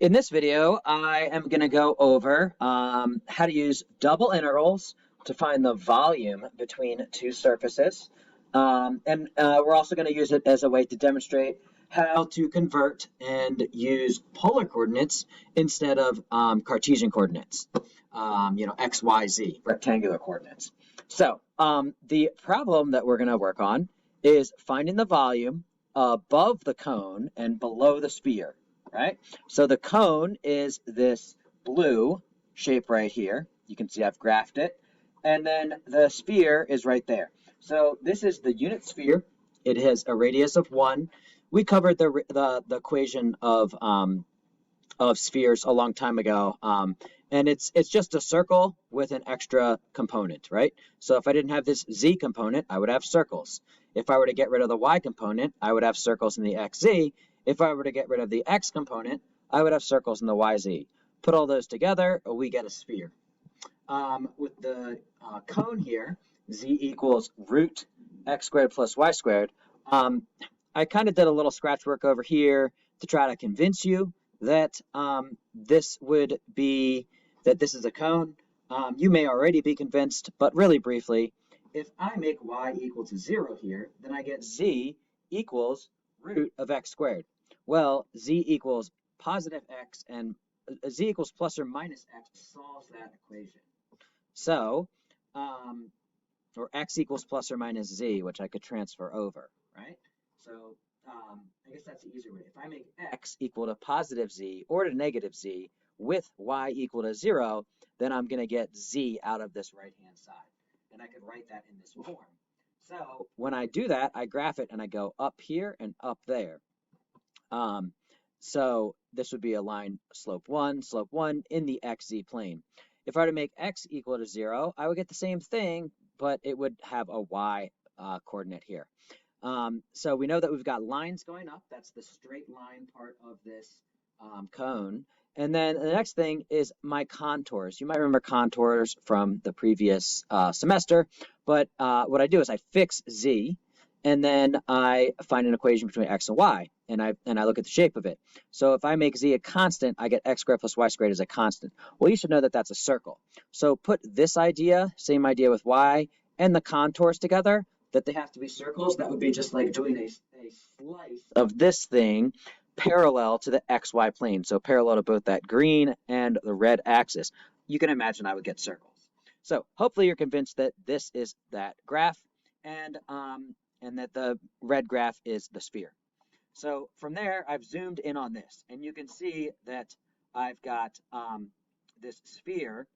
In this video, I am going to go over how to use double integrals to find the volume between two surfaces. We're also going to use it as a way to demonstrate how to convert and use polar coordinates instead of Cartesian coordinates, X, Y, Z, rectangular coordinates. So the problem that we're going to work on is finding the volume above the cone and below the sphere, right? So the cone is this blue shape right here. You can see I've graphed it. And then the sphere is right there. So this is the unit sphere. It has a radius of 1. We covered the equation of spheres a long time ago. And it's just a circle with an extra component, right? So if I didn't have this z component, I would have circles. If I were to get rid of the y component, I would have circles in the xz. If I were to get rid of the x component, I would have circles in the yz. Put all those together, we get a sphere. With the cone here, z equals root x squared plus y squared. I kind of did a little scratch work over here to try to convince you that this is a cone. You may already be convinced, but really briefly, if I make y equal to 0 here, then I get z equals root of x squared. Well, z equals positive x and z equals plus or minus x solves that equation. So, or x equals plus or minus z, which I could transfer over, right? So I guess that's the easier way. If I make x equal to positive z or to negative z with y equal to 0, then I'm going to get z out of this right-hand side. And I could write that in this form. So when I do that, I graph it and I go up here and up there. So this would be a line slope 1 in the xz plane. If I were to make x equal to 0, I would get the same thing, but it would have a y coordinate here. So we know that we've got lines going up. That's the straight line part of this cone. And then the next thing is my contours. You might remember contours from the previous semester, but what I do is I fix z, and then I find an equation between x and y, and I look at the shape of it. So if I make z a constant, I get x squared plus y squared as a constant. Well, you should know that that's a circle. So put this idea, same idea with y, and the contours together, that they have to be circles. That would be just like doing a slice of this thing parallel to the xy plane. So parallel to both that green and the red axis. You can imagine I would get circles. So hopefully you're convinced that this is that graph and that the red graph is the sphere. So from there, I've zoomed in on this, and you can see that I've got this sphere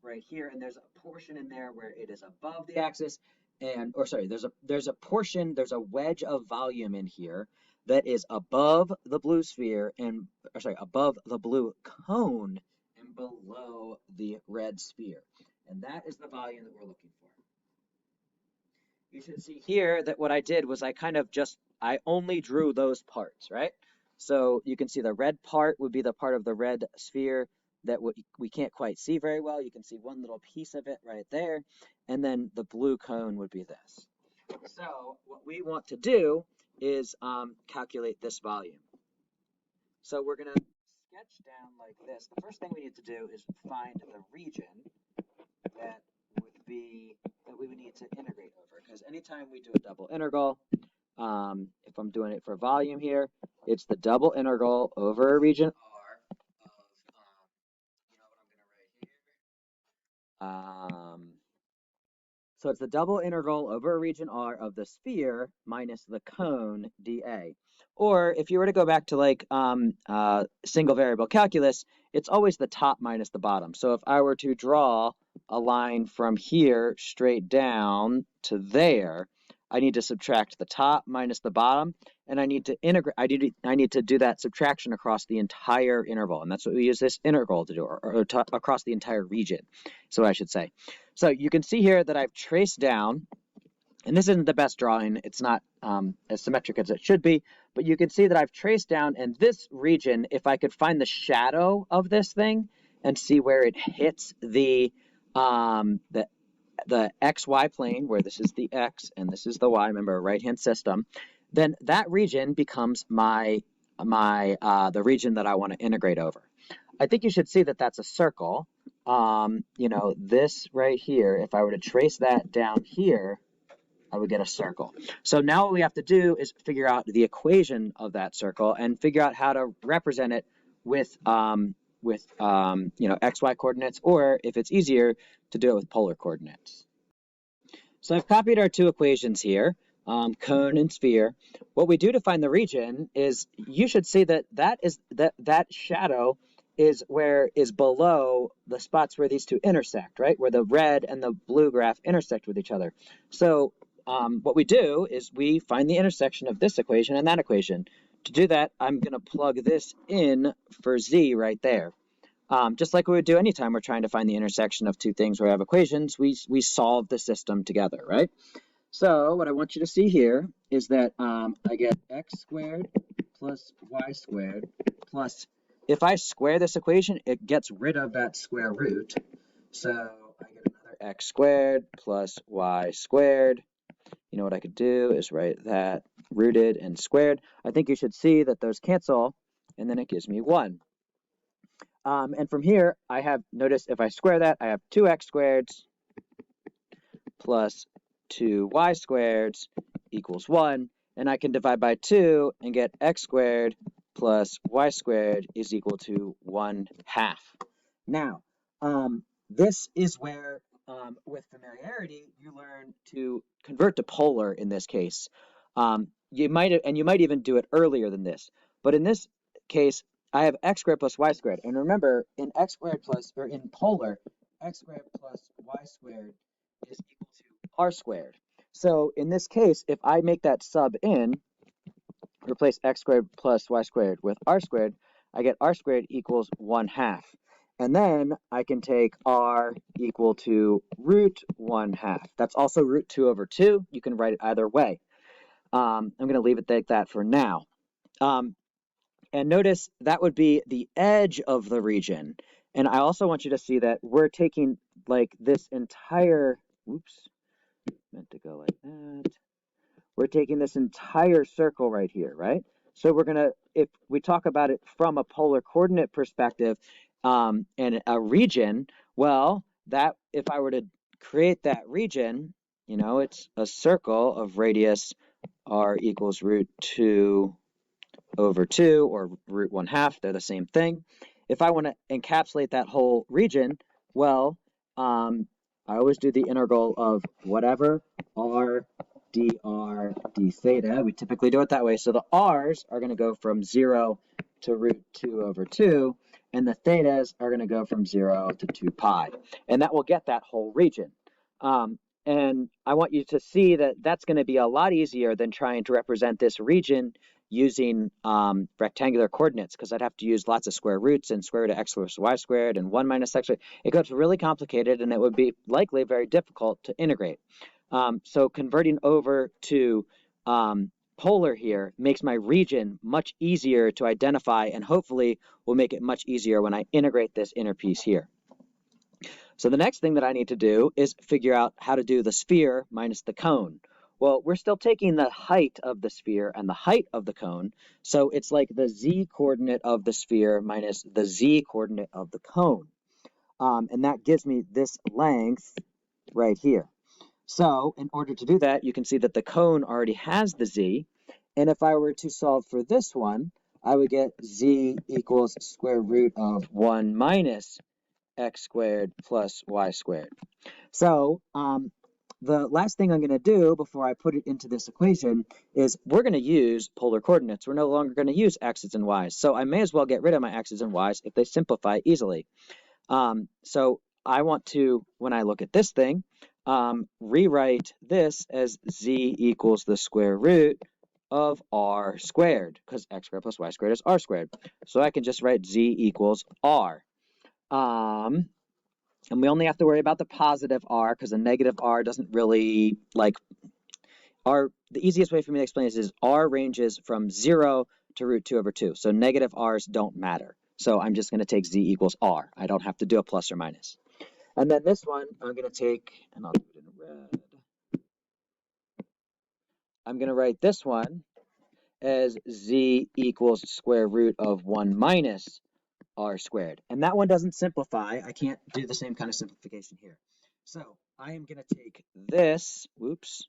right here, and there's a portion in there where it is above the axis, there's a wedge of volume in here that is above the blue sphere above the blue cone and below the red sphere. And that is the volume that we're looking for. You should see here that what I did was I only drew those parts, right? So you can see the red part would be the part of the red sphere that we can't quite see very well. You can see one little piece of it right there. And then the blue cone would be this. So what we want to do is calculate this volume. So we're going to sketch down like this. The first thing we need to do is find the region that we would need to integrate over. Because anytime we do a double integral, if I'm doing it for volume here, it's the double integral over a region R of, you know what I'm going to write here? So it's the double integral over a region R of the sphere minus the cone dA. Or if you were to go back to like single variable calculus, it's always the top minus the bottom. So if I were to draw a line from here straight down to there, I need to subtract the top minus the bottom, and I need to integrate. I need to do that subtraction across the entire interval, and that's what we use this integral to do, or across the entire region. So I should say. So you can see here that I've traced down, and this isn't the best drawing. It's not as symmetric as it should be, but you can see that I've traced down, and this region, if I could find the shadow of this thing and see where it hits the xy plane, where this is the x and this is the y, remember, a right-hand system, then that region becomes my my the region that I want to integrate over. I think you should see that that's a circle. You know, this right here, if I were to trace that down here, I would get a circle. So now what we have to do is figure out the equation of that circle and figure out how to represent it with you know, xy coordinates, or if it's easier, to do it with polar coordinates. So I've copied our two equations here, cone and sphere. What we do to find the region is, you should see that that shadow is below the spots where these two intersect, right? Where the red and the blue graph intersect with each other. So what we do is we find the intersection of this equation and that equation. To do that, I'm going to plug this in for z right there. Just like we would do anytime we're trying to find the intersection of two things where we have equations, we solve the system together, right? So what I want you to see here is that I get x squared plus y squared plus, if I square this equation, it gets rid of that square root. So I get another x squared plus y squared. You know what I could do is write that rooted and squared. I think you should see that those cancel, and then it gives me 1. And from here, I have, notice if I square that, I have 2x squareds plus 2y squareds equals 1. And I can divide by 2 and get x squared plus y squared is equal to 1/2. Now, this is where, with familiarity, you learn to convert to polar in this case. You might even do it earlier than this. But in this case, I have x squared plus y squared. And remember, in in polar, x squared plus y squared is equal to r squared. So in this case, if I make that sub in, replace x squared plus y squared with r squared, I get r squared equals 1/2. And then I can take r equal to root 1/2. That's also root 2/2. You can write it either way. I'm going to leave it like that for now. And notice that would be the edge of the region. And I also want you to see that we're taking like this entire, whoops, meant to go like that. We're taking this entire circle right here, right? So we're going to, if we talk about it from a polar coordinate perspective and a region, well, that if I were to create that region, you know, it's a circle of radius r equals root 2/2 or root 1/2. They're the same thing. If I want to encapsulate that whole region, well, I always do the integral of whatever r dr d theta. We typically do it that way. So the r's are going to go from 0 to root 2/2, and the thetas are going to go from 0 to 2 pi. And that will get that whole region. And I want you to see that that's going to be a lot easier than trying to represent this region using rectangular coordinates, because I'd have to use lots of square roots and square root of x plus y squared and 1 minus x squared. It gets really complicated, and it would be likely very difficult to integrate. So converting over to polar here makes my region much easier to identify, and hopefully will make it much easier when I integrate this inner piece here. So the next thing that I need to do is figure out how to do the sphere minus the cone. Well, we're still taking the height of the sphere and the height of the cone, so it's like the z-coordinate of the sphere minus the z-coordinate of the cone. And that gives me this length right here. So in order to do that, you can see that the cone already has the z, and if I were to solve for this one, I would get z equals square root of 1 minus x squared plus y squared. So the last thing I'm going to do before I put it into this equation is we're going to use polar coordinates. We're no longer going to use x's and y's. So I may as well get rid of my x's and y's if they simplify easily. So I want to, when I look at this thing, rewrite this as z equals the square root of r squared, because x squared plus y squared is r squared. So I can just write z equals r. And we only have to worry about the positive r, because the negative r doesn't really, like, the easiest way for me to explain this is r ranges from 0 to root 2/2. So negative r's don't matter. So I'm just going to take z equals r. I don't have to do a plus or minus. And then this one, I'm going to take, and I'll do it in red. I'm going to write this one as z equals square root of 1 minus r squared. And that one doesn't simplify. I can't do the same kind of simplification here. So I am going to take this, whoops.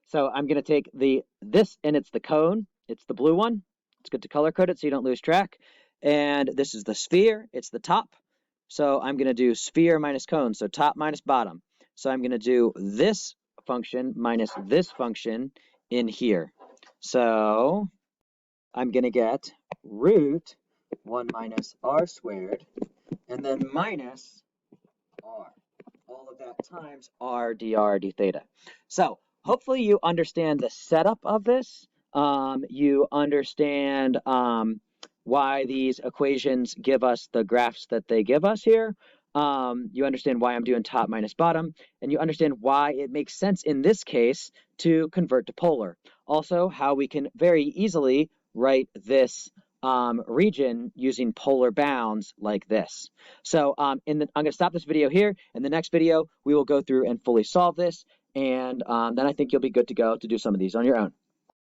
So I'm going to take this, and it's the cone. It's the blue one. It's good to color code it so you don't lose track. And this is the sphere. It's the top. So I'm going to do sphere minus cone, so top minus bottom. So I'm going to do this function minus this function in here. So I'm going to get root 1 minus r squared, and then minus r. All of that times r dr d theta. So hopefully you understand the setup of this. You understand why these equations give us the graphs that they give us here. You understand why I'm doing top minus bottom, and you understand why it makes sense in this case to convert to polar. Also, how we can very easily write this region using polar bounds like this. So I'm going to stop this video here. In the next video, we will go through and fully solve this, and then I think you'll be good to go to do some of these on your own.